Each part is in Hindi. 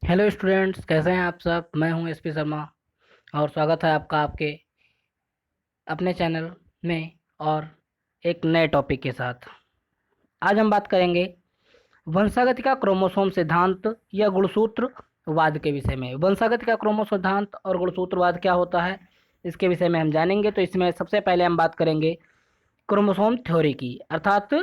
हेलो स्टूडेंट्स, कैसे हैं आप सब। मैं हूं एसपी शर्मा और स्वागत है आपका आपके अपने चैनल में और एक नए टॉपिक के साथ। आज हम बात करेंगे वंशागति का क्रोमोसोम सिद्धांत या गुणसूत्रवाद के विषय में। वंशागति का क्रोमोसोम सिद्धांत और गुणसूत्रवाद क्या होता है, इसके विषय में हम जानेंगे। तो इसमें सबसे पहले हम बात करेंगे क्रोमोसोम थ्योरी की, अर्थात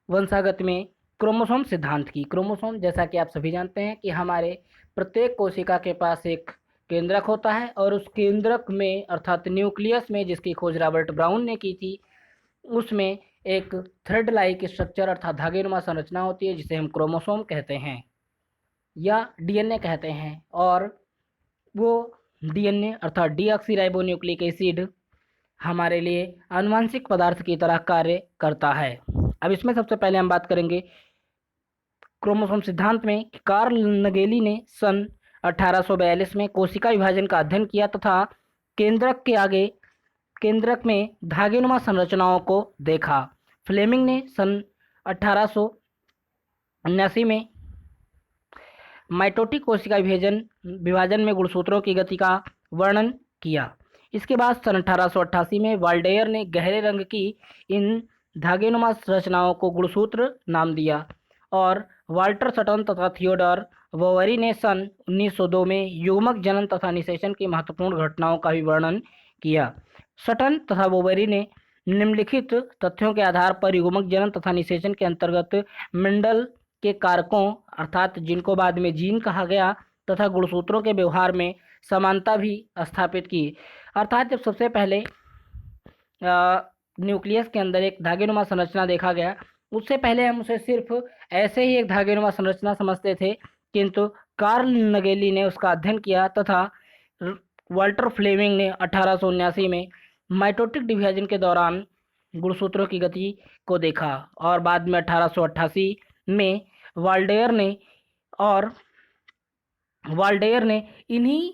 वंशागत में क्रोमोसोम सिद्धांत की। क्रोमोसोम, जैसा कि आप सभी जानते हैं कि हमारे प्रत्येक कोशिका के पास एक केंद्रक होता है और उस केंद्रक में अर्थात न्यूक्लियस में, जिसकी खोज रॉबर्ट ब्राउन ने की थी, उसमें एक थ्रेड लाइक स्ट्रक्चर अर्थात धागेनुमा संरचना होती है, जिसे हम क्रोमोसोम कहते हैं या डीएनए कहते हैं। और वो डीएनए अर्थात डीऑक्सी एसिड हमारे लिए आनुवांशिक पदार्थ की तरह कार्य करता है। अब इसमें सबसे पहले हम बात करेंगे क्रोमोसोम सिद्धांत में। कार्ल नगेली ने सन 1842 में कोशिका विभाजन का अध्ययन किया तथा केंद्रक के आगे केंद्रक में धागेनुमा संरचनाओं को देखा। फ्लेमिंग ने सन 1879 में माइटोटिक कोशिका विभाजन में गुणसूत्रों की गति का वर्णन किया। इसके बाद सन 1888 में वाल्डेयर ने गहरे रंग की इन धागेनुमा रचनाओं को गुणसूत्र नाम दिया और वाल्टर सटन तथा थियोडोर वोवरी ने सन 1902 में युग्मक जनन तथा निषेचन की महत्वपूर्ण घटनाओं का भी वर्णन किया। सटन तथा वोवरी ने निम्नलिखित तथ्यों के आधार पर युग्मक जनन तथा निषेचन के अंतर्गत मेंडल के कारकों अर्थात जिनको बाद में जीन कहा गया तथा गुणसूत्रों के व्यवहार में समानता भी स्थापित की। अर्थात जब सबसे पहले न्यूक्लियस के अंदर एक धागेनुमा संरचना देखा गया, उससे पहले हम उसे सिर्फ ऐसे ही एक धागेनुमा संरचना समझते थे, किंतु कार्ल नगेली ने उसका अध्ययन किया तथा वाल्टर फ्लेमिंग ने 1879 में माइटोटिक डिवीजन के दौरान गुणसूत्रों की गति को देखा और बाद में 1888 में वाल्डेयर ने और वाल्डेयर ने इन्हीं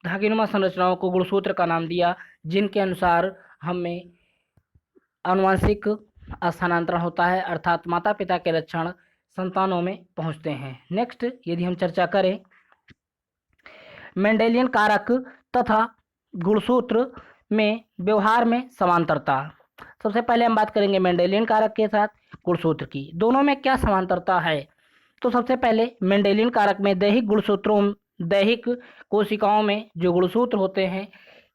धागेनुमा संरचनाओं को गुणसूत्र का नाम दिया, जिनके अनुसार हमें आनुवांशिक स्थानांतरण होता है अर्थात माता पिता के लक्षण संतानों में पहुंचते हैं। नेक्स्ट, यदि हम चर्चा करें मेंडेलियन कारक तथा गुणसूत्र में व्यवहार में समांतरता। सबसे पहले हम बात करेंगे मेंडेलियन कारक के साथ गुणसूत्र की, दोनों में क्या समांतरता है। तो सबसे पहले मेंडेलियन कारक में दैहिक कोशिकाओं में जो गुणसूत्र होते हैं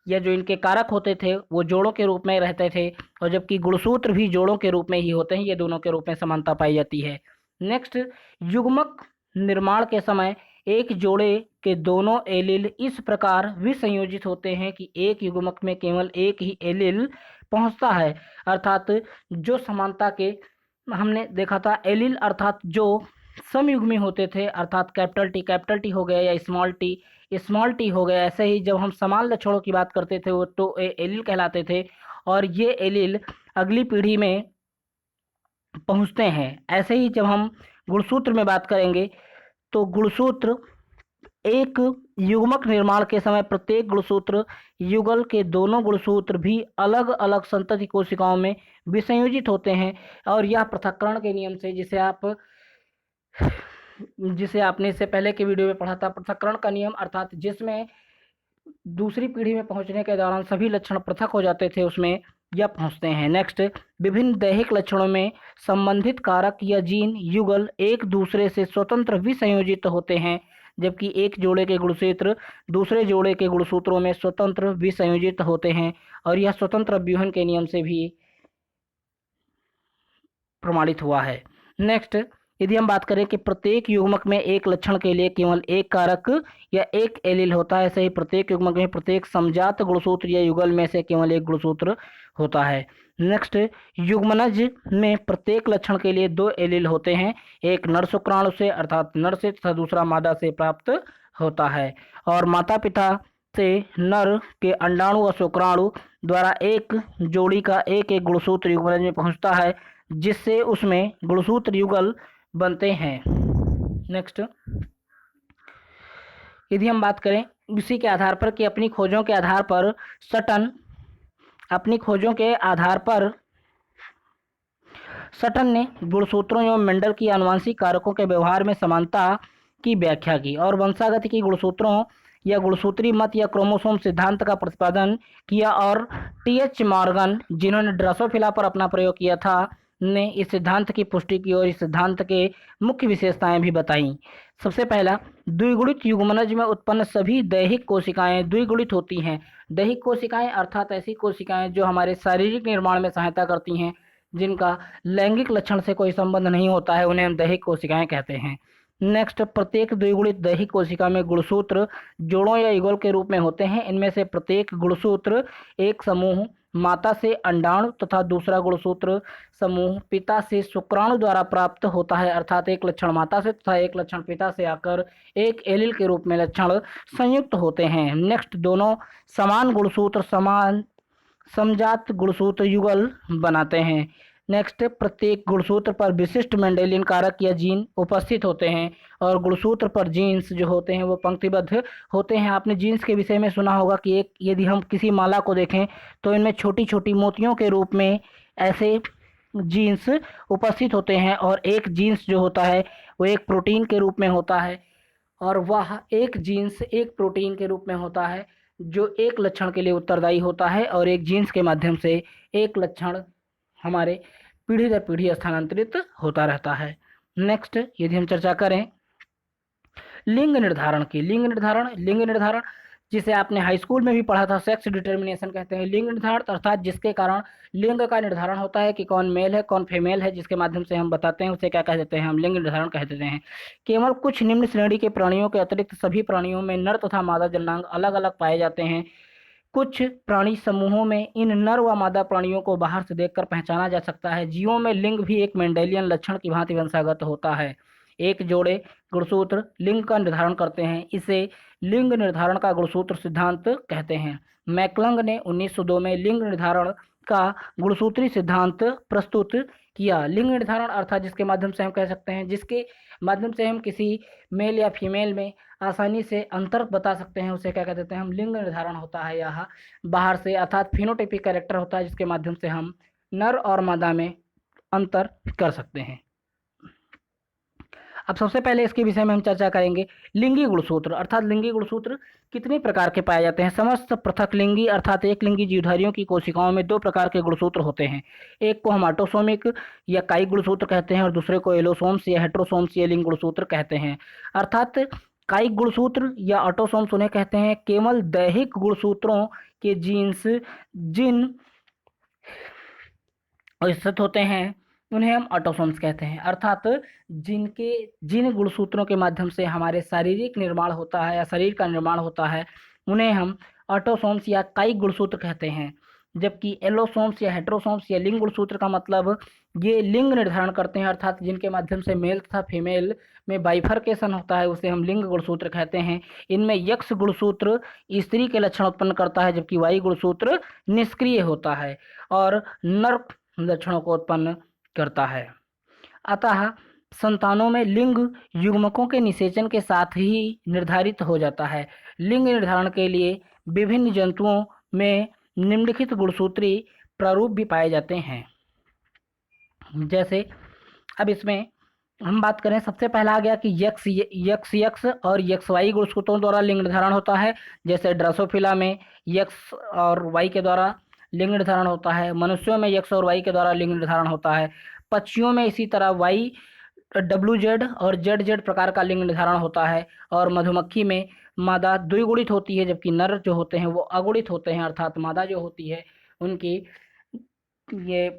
या जो इनके कारक होते थे वो जोड़ों के रूप में रहते थे, और जबकि गुणसूत्र भी जोड़ों के रूप में ही होते हैं। ये दोनों के रूप में समानता पाई जाती है। नेक्स्ट, युग्मक निर्माण के समय एक जोड़े के दोनों एलील इस प्रकार विसंयोजित होते हैं कि एक युग्मक में केवल एक ही एलील पहुंचता है। अर्थात जो समानता के हमने देखा था, एलील अर्थात जो समयुग्मी होते थे अर्थात कैपिटल टी हो गया या स्मॉल टी हो गया, ऐसे ही जब हम समान लक्षणों की बात करते थे वो तो एलील कहलाते थे और ये एलील अगली पीढ़ी में पहुंचते हैं। ऐसे ही जब हम गुणसूत्र में बात करेंगे तो गुणसूत्र एक युग्मक निर्माण के समय प्रत्येक गुणसूत्र युगल के दोनों गुणसूत्र भी अलग अलग संतति कोशिकाओं में विसंयोजित होते हैं। और यह पृथक्करण के नियम से, जिसे आपने इससे पहले के वीडियो में पढ़ा था, पृथक्करण का नियम अर्थात जिसमें दूसरी पीढ़ी में पहुंचने के दौरान सभी लक्षण पृथक हो जाते थे, उसमें यह पहुंचते हैं। नेक्स्ट, विभिन्न दैहिक लक्षणों में संबंधित कारक या जीन युगल एक दूसरे से स्वतंत्र विसंयोजित होते हैं, जबकि एक जोड़े के गुणसूत्र दूसरे जोड़े के गुणसूत्रों में स्वतंत्र विसंयोजित होते हैं और यह स्वतंत्र व्यूहन के नियम से भी प्रमाणित हुआ है। नेक्स्ट, यदि हम बात करें कि प्रत्येक युग्मक में एक लक्षण के लिए केवल एक कारक या एक एलील होता है, ऐसे ही प्रत्येक युग्मक में प्रत्येक समजात गुणसूत्र या युगल में से केवल एक गुणसूत्र होता है। नेक्स्ट, युग्मनज में प्रत्येक लक्षण के लिए दो एलील होते हैं, एक नर शुक्राणु से अर्थात नर से तथा दूसरा मादा से प्राप्त होता है। और माता पिता से नर के अंडाणु और शुक्राणु द्वारा एक जोड़ी का एक एक गुणसूत्र युग्मनज में पहुंचता है, जिससे उसमें गुणसूत्र युगल बनते हैं। नेक्स्ट, यदि हम बात करें इसी के आधार पर कि अपनी खोजों के आधार पर सटन ने गुणसूत्रों एवं मेंडल की आनुवांशिक कारकों के व्यवहार में समानता की व्याख्या की और वंशागति की गुणसूत्रों या गुणसूत्री मत या क्रोमोसोम सिद्धांत का प्रतिपादन किया। और टी.एच. मॉर्गन, जिन्होंने ड्रोसोफिला पर अपना प्रयोग किया था, ने इस सिद्धांत की पुष्टि की और इस सिद्धांत के मुख्य विशेषताएं भी बताई। सबसे पहला, द्विगुणित युग्मनज में उत्पन्न सभी दैहिक कोशिकाएं द्विगुणित होती हैं। दैहिक कोशिकाएं अर्थात ऐसी कोशिकाएं जो हमारे शारीरिक निर्माण में सहायता करती हैं, जिनका लैंगिक लक्षण से कोई संबंध नहीं होता है, उन्हें हम दैहिक कोशिकाएं कहते हैं। नेक्स्ट, प्रत्येक द्विगुणित दैहिक कोशिका में गुणसूत्र जोड़ों या युगल के रूप में होते हैं। इनमें से प्रत्येक गुणसूत्र एक समूह माता से अंडाणु तथा दूसरा गुणसूत्र समूह पिता से शुक्राणु द्वारा प्राप्त होता है, अर्थात एक लक्षण माता से तथा एक लक्षण पिता से आकर एक एलील के रूप में लक्षण संयुक्त होते हैं। नेक्स्ट, दोनों समान गुणसूत्र समान समजात गुणसूत्र युगल बनाते हैं। नेक्स्ट, प्रत्येक गुणसूत्र पर विशिष्ट मेंडेलियन कारक या जीन उपस्थित होते हैं और गुणसूत्र पर जीन्स जो होते हैं वो पंक्तिबद्ध होते हैं। आपने जीन्स के विषय में सुना होगा कि एक यदि हम किसी माला को देखें तो इनमें छोटी छोटी मोतियों के रूप में ऐसे जीन्स उपस्थित होते हैं और एक जीन्स जो होता है वो एक प्रोटीन के रूप में होता है और वह एक जीन्स एक प्रोटीन के रूप में होता है जो एक लक्षण के लिए उत्तरदायी होता है और एक जीन्स के माध्यम से एक लक्षण हमारे पीढ़ी दर पीढ़ी स्थानांतरित होता रहता है। नेक्स्ट, यदि हम चर्चा करें लिंग निर्धारण की, लिंग निर्धारण जिसे आपने हाई स्कूल में भी पढ़ा था, सेक्स डिटर्मिनेशन कहते हैं। लिंग निर्धारण अर्थात जिसके कारण लिंग का निर्धारण होता है कि कौन मेल है कौन फीमेल है, जिसके माध्यम से हम बताते हैं उसे क्या कह देते हैं, हम लिंग निर्धारण कह देते हैं। केवल कुछ निम्न श्रेणी के प्राणियों के अतिरिक्त सभी प्राणियों में नर तथा मादा जननांग अलग अलग पाए जाते हैं। कुछ प्राणी समूहों में इन नर व मादा प्राणियों को बाहर से देखकर पहचाना जा सकता है। जीवों में लिंग भी एक मेंडेलियन लक्षण की भांति वंशागत होता है। एक जोड़े गुणसूत्र लिंग का निर्धारण करते हैं, इसे लिंग निर्धारण का गुणसूत्र सिद्धांत कहते हैं। मैकलंग ने 1902 में लिंग निर्धारण का गुणसूत्री सिद्धांत प्रस्तुत किया। लिंग निर्धारण अर्थात जिसके माध्यम से हम कह सकते हैं, जिसके माध्यम से हम किसी मेल या फीमेल में आसानी से अंतर बता सकते हैं, उसे क्या कह देते हैं, हम लिंग निर्धारण होता है। यह बाहर से अर्थात फिनोटाइपिक कैरेक्टर होता है जिसके माध्यम से हम नर और मादा में अंतर कर सकते हैं। अब सबसे पहले इसके विषय में हम चर्चा करेंगे लिंगी गुणसूत्र अर्थात लिंगी गुणसूत्र कितने प्रकार के पाए जाते हैं। समस्त पृथक लिंगी अर्थात एक लिंगी जीवधारियों की कोशिकाओं में दो प्रकार के गुणसूत्र होते हैं। एक को हम ऑटोसोमिक या कायिक गुणसूत्र कहते हैं और दूसरे को एलोसोम्स या हेट्रोसोम्स या लिंग गुणसूत्र कहते हैं। अर्थात कायिक गुणसूत्र या ऑटोसोम्स उन्हें कहते हैं केवल दैहिक गुणसूत्रों के जीन्स जिन स्थित होते हैं उन्हें हम ऑटोसोम्स कहते हैं। अर्थात जिन गुणसूत्रों के माध्यम से हमारे शारीरिक निर्माण होता है या शरीर का निर्माण होता है उन्हें हम ऑटोसोम्स या कायिक गुणसूत्र कहते हैं। जबकि एलोसोम्स या हेट्रोसोम्स या लिंग गुणसूत्र का मतलब ये लिंग निर्धारण करते हैं अर्थात जिनके माध्यम से मेल तथा फीमेल में बाइफर्केशन होता है उसे हम लिंग गुणसूत्र कहते हैं। इनमें यक्स गुणसूत्र स्त्री के लक्षण उत्पन्न करता है जबकि वाई गुणसूत्र निष्क्रिय होता है और नर लक्षणों को उत्पन्न करता है। अतः संतानों में लिंग युग्मकों के निषेचन के साथ ही निर्धारित हो जाता है। लिंग निर्धारण के लिए विभिन्न जंतुओं में निम्नलिखित गुणसूत्री प्रारूप भी पाए जाते हैं। जैसे अब इसमें हम बात करें, सबसे पहला आ गया कि यक्स और यक्स वाई गुणसूत्रों द्वारा लिंग निर्धारण होता है। जैसे ड्रोसोफिला में यक्स और वाई के द्वारा लिंग निर्धारण होता है, मनुष्यों में यक्स और वाई के द्वारा लिंग निर्धारण होता है, पक्षियों में इसी तरह वाई WZ और ZZ प्रकार का लिंग निर्धारण होता है और मधुमक्खी में मादा द्विगुणित होती है जबकि नर जो होते हैं वो अगुणित होते हैं। अर्थात मादा जो होती है उनकी ये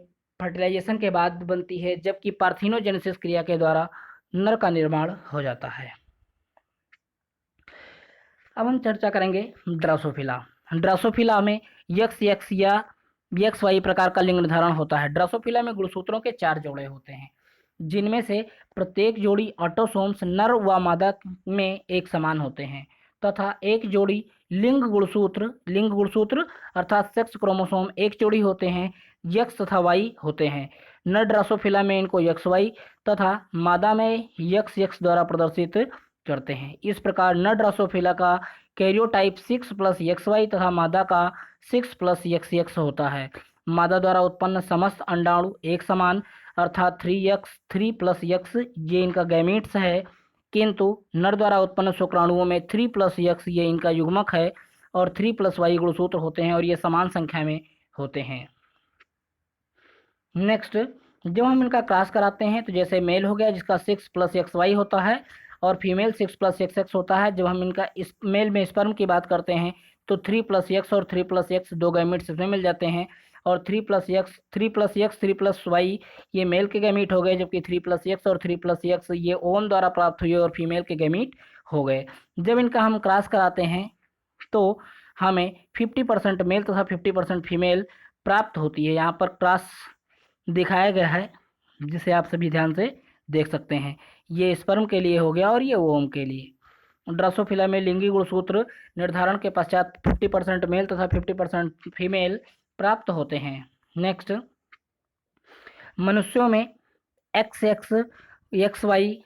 फर्टिलाइजेशन के बाद बनती है जबकि पार्थिनोजेनेसिस क्रिया के द्वारा नर का निर्माण हो जाता है। अब हम चर्चा करेंगे ड्रोसोफिला। ड्रोसोफिला में यक्स या यक्स वाई प्रकार का लिंग निर्धारण होता है। ड्रोसोफिला में गुणसूत्रों के 4 जोड़े होते हैं जिनमें से प्रत्येक जोड़ी ऑटोसोम्स नर व मादा में एक समान होते हैं तथा एक जोड़ी लिंग गुणसूत्र अर्थात सेक्स क्रोमोसोम एक जोड़ी होते हैं, यक्स तथा वाई होते हैं। नर ड्रोसोफिला में इनको यक्स वाई तथा मादा में यक्स द्वारा प्रदर्शित करते हैं। इस प्रकार नर ड्रोसोफिला का कैरियोटाइप 6+XY तथा मादा का 6+XX होता है। मादा द्वारा उत्पन्न समस्त अंडाणु एक समान अर्थात 3x 3+X ये इनका गैमीट्स है किंतु नर द्वारा उत्पन्न शुक्राणुओं में 3+X ये इनका युग्मक है और 3+Y गुणसूत्र होते हैं और ये समान संख्या में होते हैं। नेक्स्ट, जब हम इनका क्रॉस कराते हैं तो जैसे मेल हो गया जिसका 6+XY होता है और फीमेल 6+XX होता है। जब हम इनका इस मेल में स्पर्म की बात करते हैं तो 3+X और 3+X दो गैमीट्स इसमें मिल जाते हैं और 3+X 3+Y ये मेल के गैमीट हो गए, जबकि 3+X और 3+X ये ओवम द्वारा प्राप्त हुए और फीमेल के गैमीट हो गए। जब इनका हम क्रॉस कराते हैं तो हमें 50% मेल तथा 50% फीमेल प्राप्त होती है। यहाँ पर क्रॉस दिखाया गया है जिसे आप सभी ध्यान से देख सकते हैं। ये स्पर्म के लिए हो गया और ये ओवम के लिए। ड्रोसोफिला में लिंगी गुणसूत्र निर्धारण के पश्चात 50% मेल तथा 50% फीमेल प्राप्त होते हैं। नेक्स्ट, मनुष्यों में XX XY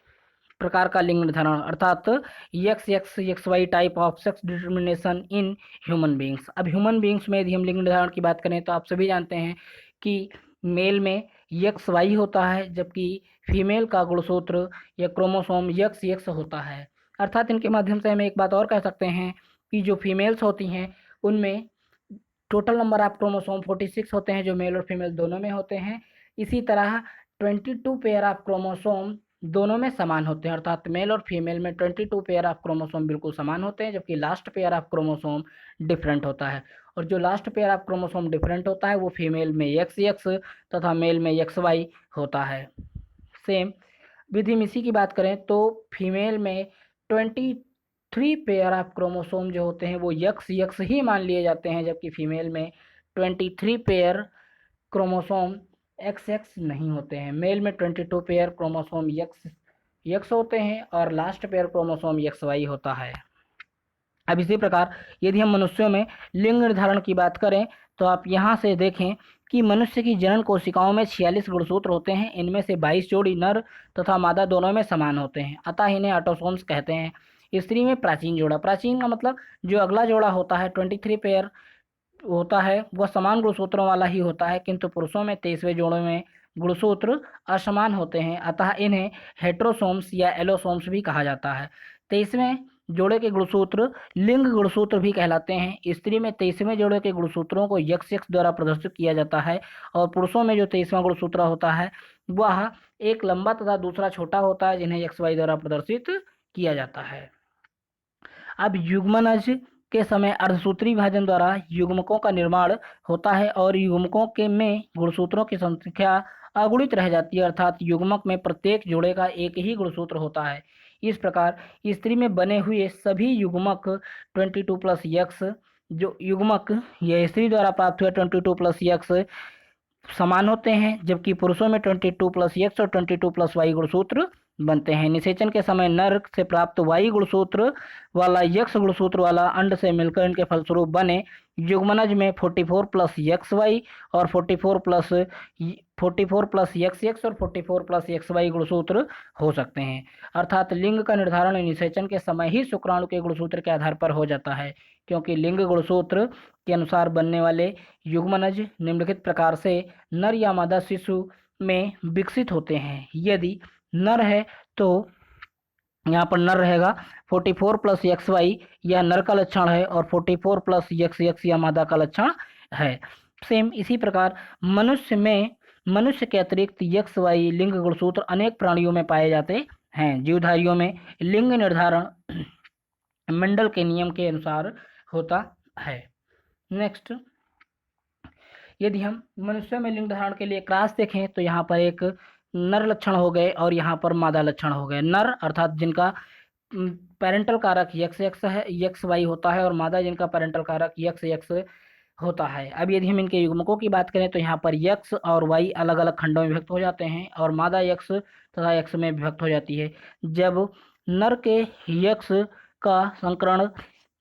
प्रकार का लिंग निर्धारण अर्थात XX XY type of sex determination in human beings. अब ह्यूमन बींग्स में यदि हम लिंग निर्धारण की बात करें तो आप सभी जानते हैं कि मेल में XY होता है, जबकि फीमेल का गुणसूत्र या क्रोमोसोम XX होता है। अर्थात इनके माध्यम से हम एक बात और कह सकते हैं कि जो फीमेल्स होती हैं उनमें टोटल नंबर ऑफ क्रोमोसोम 46 होते हैं जो मेल और फीमेल दोनों में होते हैं। इसी तरह 22 पेयर ऑफ क्रोमोसोम दोनों में समान होते हैं, अर्थात मेल और फीमेल में 22 पेयर ऑफ क्रोमोसोम बिल्कुल समान होते हैं, जबकि last pair of chromosome different होता है। और जो last pair of chromosome different होता है वो फीमेल में XX तथा मेल में XY होता है। सेम विधि में इसी की बात करें तो फीमेल में 23 पेयर ऑफ क्रोमोसोम जो होते हैं वो XX ही मान लिए जाते हैं, जबकि फीमेल में 23 पेयर क्रोमोसोम XX नहीं होते हैं। मेल में 22 पेयर क्रोमोसोम X होते हैं और लास्ट पेयर क्रोमोसोम XY होता है। अब इसी प्रकार यदि हम मनुष्यों में लिंग निर्धारण की बात करें तो आप यहाँ से देखें कि मनुष्य की जनन कोशिकाओं में 46 गुणसूत्र होते हैं। इनमें से 22 जोड़ी नर तथा मादा दोनों में समान होते हैं, अतः इन्हें ऑटोसोम्स कहते हैं। स्त्री में प्राचीन जोड़ा, प्राचीन का मतलब जो अगला जोड़ा होता है 23 पेयर होता है वह समान गुणसूत्रों वाला ही होता है, किंतु पुरुषों में 23वें जोड़े में गुणसूत्र असमान होते हैं, अतः इन्हें हेट्रोसोम्स या एलोसोम्स भी कहा जाता है। 23वें जोड़े के गुणसूत्र लिंग गुणसूत्र भी कहलाते हैं। स्त्री में 23वें जोड़े के गुणसूत्रों को XX द्वारा प्रदर्शित किया जाता है और पुरुषों में जो 23वां गुणसूत्र होता है वह एक लंबा तथा दूसरा छोटा होता है, जिन्हें XY द्वारा प्रदर्शित किया जाता है। अब युग्मनज के समय अर्धसूत्री विभाजन द्वारा युग्मकों का निर्माण होता है और युग्मकों के में गुणसूत्रों की संख्या अगुणित रह जाती है, अर्थात युग्मक में प्रत्येक जोड़े का एक ही गुणसूत्र होता है। इस प्रकार स्त्री में बने हुए सभी युग्मक 22+X जो युग्मक ये स्त्री द्वारा प्राप्त हुए 22+X समान होते हैं, जबकि पुरुषों में 22+X और 22+Y गुणसूत्र बनते हैं। निषेचन के समय नर से प्राप्त Y गुणसूत्र वाला X गुणसूत्र वाला अंड से मिलकर इनके फलस्वरूप बने युग्मनज में 44+XY और 44+XX और 44+XY गुणसूत्र हो सकते हैं। अर्थात लिंग का निर्धारण निषेचन के समय ही शुक्राणु के गुणसूत्र के आधार पर हो जाता है, क्योंकि लिंग गुणसूत्र के अनुसार बनने वाले युग्मनज निम्नलिखित प्रकार से नर या मादा शिशु में विकसित होते हैं। यदि नर है तो यहाँ पर नर रहेगा 44+XY यह नर का लक्षण है और 44+XX यह मादा का लक्षण है। सेम इसी प्रकार मनुष्य के अतिरिक्त XY लिंग गुणसूत्र अनेक प्राणियों में पाए जाते हैं। जीवधारियों में लिंग निर्धारण मेंडल के नियम के अनुसार होता है। नेक्स्ट, यदि हम मनुष्यों में लिंग धारण के लिए क्रॉस देखें तो यहाँ पर एक नर लक्षण हो गए और यहाँ पर मादा लक्षण हो गए। नर अर्थात जिनका पेरेंटल कारक XX है XY होता है और मादा जिनका पेरेंटल कारक XX होता है। अब यदि हम इनके युग्मकों की बात करें तो यहाँ पर X और Y अलग अलग खंडों में विभक्त हो जाते हैं और मादा X तथा X में विभक्त हो जाती है। जब नर के X का संकरण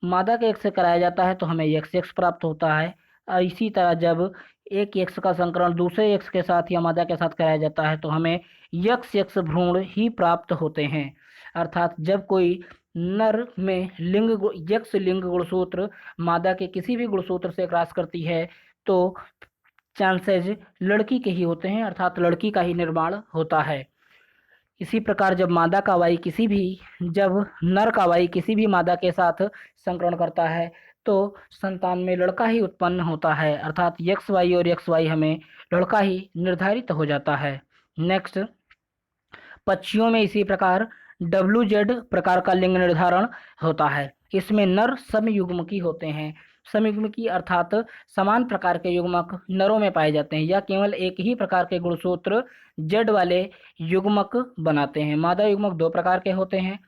मादा के X से कराया जाता है तो हमें XX प्राप्त होता है। इसी तरह जब एक X का संकरण दूसरे X के साथ या मादा के साथ कराया जाता है तो हमें XX भ्रूण ही प्राप्त होते हैं। अर्थात जब कोई नर में X लिंग गुणसूत्र मादा के किसी भी गुणसूत्र से क्रॉस करती है तो चांसेज लड़की के ही होते हैं, अर्थात लड़की का ही निर्माण होता है। इसी प्रकार जब नर कावाई किसी भी मादा के साथ संकरण करता है तो संतान में लड़का ही उत्पन्न होता है, अर्थात एक्स वाई और एक्स वाई हमें लड़का ही निर्धारित हो जाता है। नेक्स्ट, पक्षियों में इसी प्रकार WZ प्रकार का लिंग निर्धारण होता है। इसमें नर समयुग्मकी होते हैं। समयुग्मकी अर्थात समान प्रकार के युग्मक नरों में पाए जाते हैं या केवल एक ही प्रकार के गुणसूत्र Z वाले युग्मक बनाते हैं। मादा युग्मक दो प्रकार के होते हैं,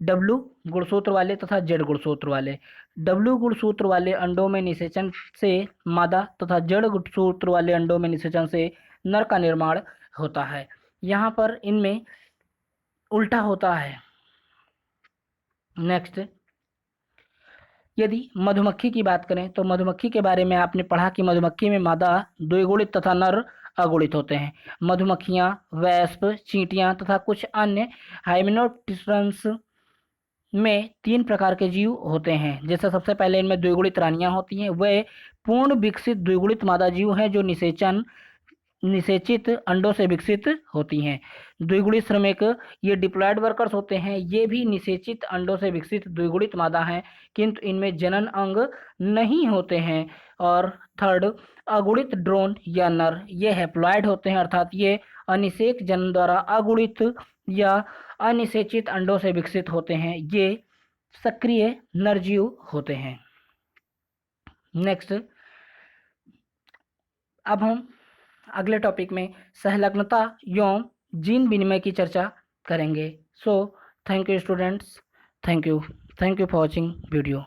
W गुणसूत्र वाले तथा Z गुणसूत्र वाले। W गुणसूत्र वाले अंडों में निषेचन से मादा तथा Z गुणसूत्र वाले अंडों में निषेचन से नर का निर्माण होता है। यहाँ पर इनमें उल्टा होता है। नेक्स्ट, यदि मधुमक्खी की बात करें तो मधुमक्खी के बारे में आपने पढ़ा कि मधुमक्खी में मादा द्विगुणित तथा नर अगुणित होते हैं। मधुमक्खियाँ, वैस्प, चींटियाँ तथा कुछ अन्य हाइमेनोप्टेरन्स में 3 प्रकार के जीव होते हैं। जैसे सबसे पहले इनमें द्विगुणित रानियां होती हैं। वे पूर्ण विकसित द्विगुणित मादा जीव हैं जो निषेचित अंडों से विकसित होती हैं। द्विगुणित श्रमिक ये डिप्लॉयड वर्कर्स होते हैं। ये भी निषेचित अंडों से विकसित द्विगुणित मादा हैं, किंतु इनमें जनन अंग नहीं होते हैं। और थर्ड, अगुणित ड्रोन या नर, ये हैप्लॉयड होते हैं, अर्थात ये अनिषेक जन्म द्वारा अगुणित या अनिषेचित अंडों से विकसित होते हैं। ये सक्रिय नरजीव होते हैं। नेक्स्ट, अब हम अगले टॉपिक में सहलग्नता एवं जीन विनिमय की चर्चा करेंगे। So thank you students, thank you for watching video.